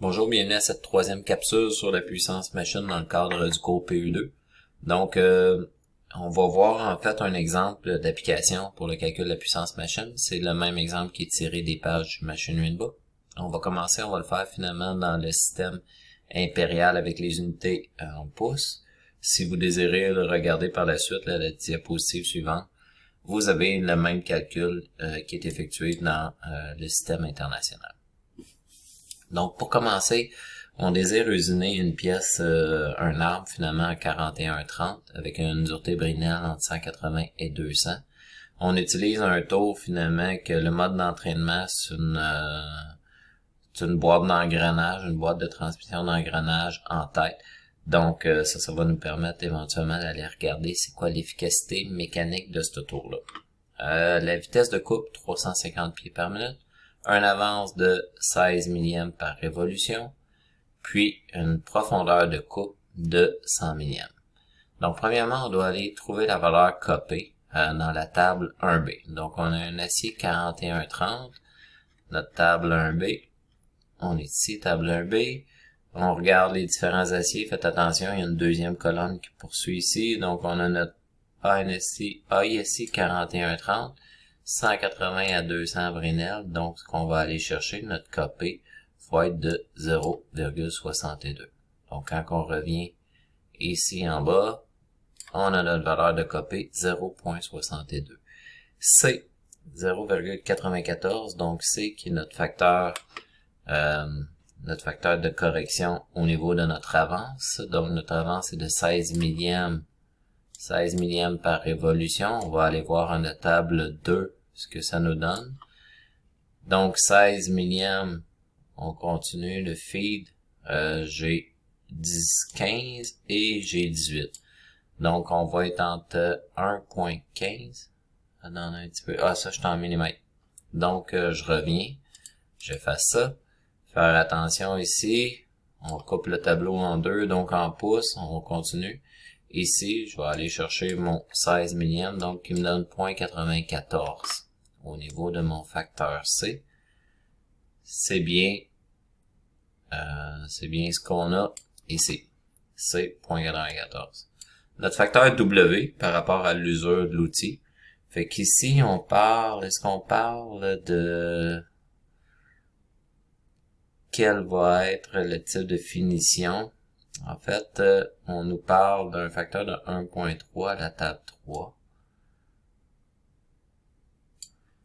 Bonjour, bienvenue à cette troisième capsule sur la puissance machine dans le cadre du cours PE2. Donc, on va voir en fait un exemple d'application pour le calcul de la puissance machine. C'est le même exemple qui est tiré des pages du Machine Winbook. On va le faire finalement dans le système impérial avec les unités en pouces. Si vous désirez le regarder par la suite, la diapositive suivante, vous avez le même calcul qui est effectué dans le système international. Donc, pour commencer, on désire usiner une pièce, un arbre finalement à 41,30 avec une dureté Brinell entre 180 et 200. On utilise un tour finalement que le mode d'entraînement c'est une boîte d'engrenage, une boîte de transmission d'engrenage en tête. Donc, ça va nous permettre éventuellement d'aller regarder c'est quoi l'efficacité mécanique de ce tour-là. La vitesse de coupe, 350 pieds par minute. Une avance de 16 millièmes par révolution, puis une profondeur de coupe de 100 millièmes. Donc, premièrement, on doit aller trouver la valeur copée dans la table 1B. Donc, on a un acier 41,30, notre table 1B. On est ici, table 1B. On regarde les différents aciers. Faites attention, il y a une deuxième colonne qui poursuit ici. Donc, on a notre AISI 41,30. 180 à 200 Brinell, donc ce qu'on va aller chercher, notre copé, va être de 0,62. Donc quand on revient ici en bas, on a notre valeur de copé 0,62. C, 0,94, donc C qui est notre facteur de correction au niveau de notre avance. Donc notre avance est de 16 millièmes par révolution. On va aller voir en la table 2 ce que ça nous donne. Donc 16 millièmes, on continue le feed, j'ai 15 et j'ai 18. Donc on va être entre 1.15. Attends un petit peu. Ah, ça je suis en millimètres. Donc je reviens, j'efface ça. Faire attention ici, on coupe le tableau en deux, donc en pouces, on continue. Ici, je vais aller chercher mon 16 millièmes, donc qui me donne 0.94 au niveau de mon facteur C. C'est bien ce qu'on a ici. C, 0.94. Notre facteur W par rapport à l'usure de l'outil. Fait qu'ici, est-ce qu'on parle de quel va être le type de finition? En fait, on nous parle d'un facteur de 1.3 à la table 3.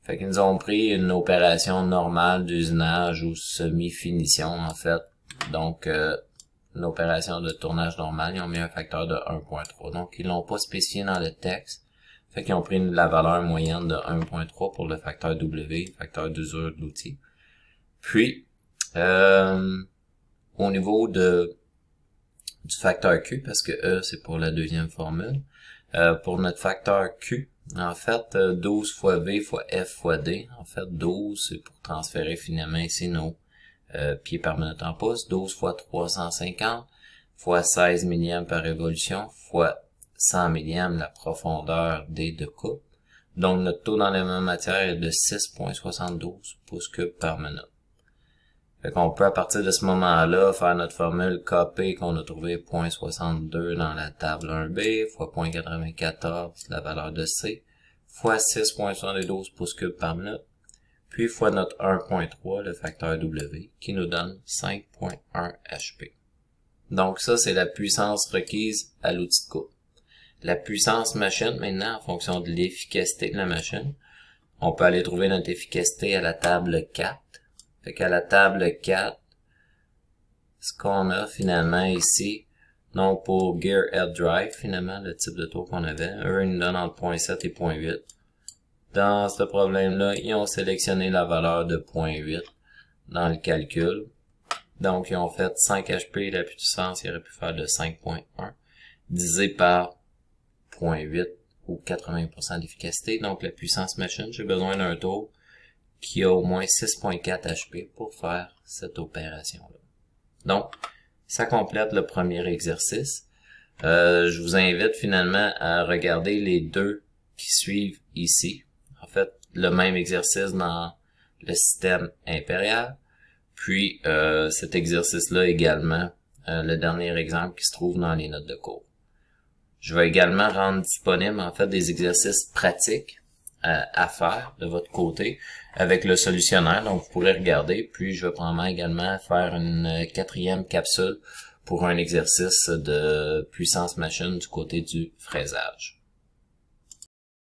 Fait qu'ils nous ont pris une opération normale d'usinage ou semi-finition, en fait. Donc, une opération de tournage normale, ils ont mis un facteur de 1.3. Donc, ils l'ont pas spécifié dans le texte. Fait qu'ils ont pris la valeur moyenne de 1.3 pour le facteur W, facteur d'usure de l'outil. Puis, au niveau du facteur Q, parce que E, c'est pour la deuxième formule. Pour notre facteur Q, en fait, 12 fois V fois F fois D. En fait, 12, c'est pour transférer finalement ici nos pieds par minute en pouces. 12 fois 350 fois 16 millièmes par révolution fois 100 millièmes la profondeur D de coupe. Donc, notre taux d'enlèvement de matière est de 6,72 pouces cubes par minute. Fait qu'on peut à partir de ce moment-là faire notre formule KP qu'on a trouvé 0.62 dans la table 1B fois 0.94 la valeur de C fois 6.72 pouces cubes par minute puis fois notre 1.3 le facteur W qui nous donne 5.1 HP. Donc ça c'est la puissance requise à l'outil de coupe. La puissance machine maintenant en fonction de l'efficacité de la machine, on peut aller trouver notre efficacité à la table 4. Fait qu'à la table 4, ce qu'on a finalement ici, donc pour Gear Head Drive, finalement, le type de tour qu'on avait, eux, ils nous donnent entre 0.7 et 0.8. Dans ce problème-là, ils ont sélectionné la valeur de 0.8 dans le calcul. Donc, ils ont fait 5 HP, la puissance, ils auraient pu faire de 5.1, divisé par 0.8 ou 80% d'efficacité. Donc, la puissance machine, j'ai besoin d'un tour qui a au moins 6.4 HP pour faire cette opération-là. Donc, ça complète le premier exercice. Je vous invite finalement à regarder les deux qui suivent ici. En fait, le même exercice dans le système impérial. Puis cet exercice-là également, le dernier exemple qui se trouve dans les notes de cours. Je vais également rendre disponible en fait des exercices pratiques à faire de votre côté avec le solutionnaire, donc vous pourrez regarder. Puis je vais probablement également faire une 4e capsule pour un exercice de puissance machine du côté du fraisage.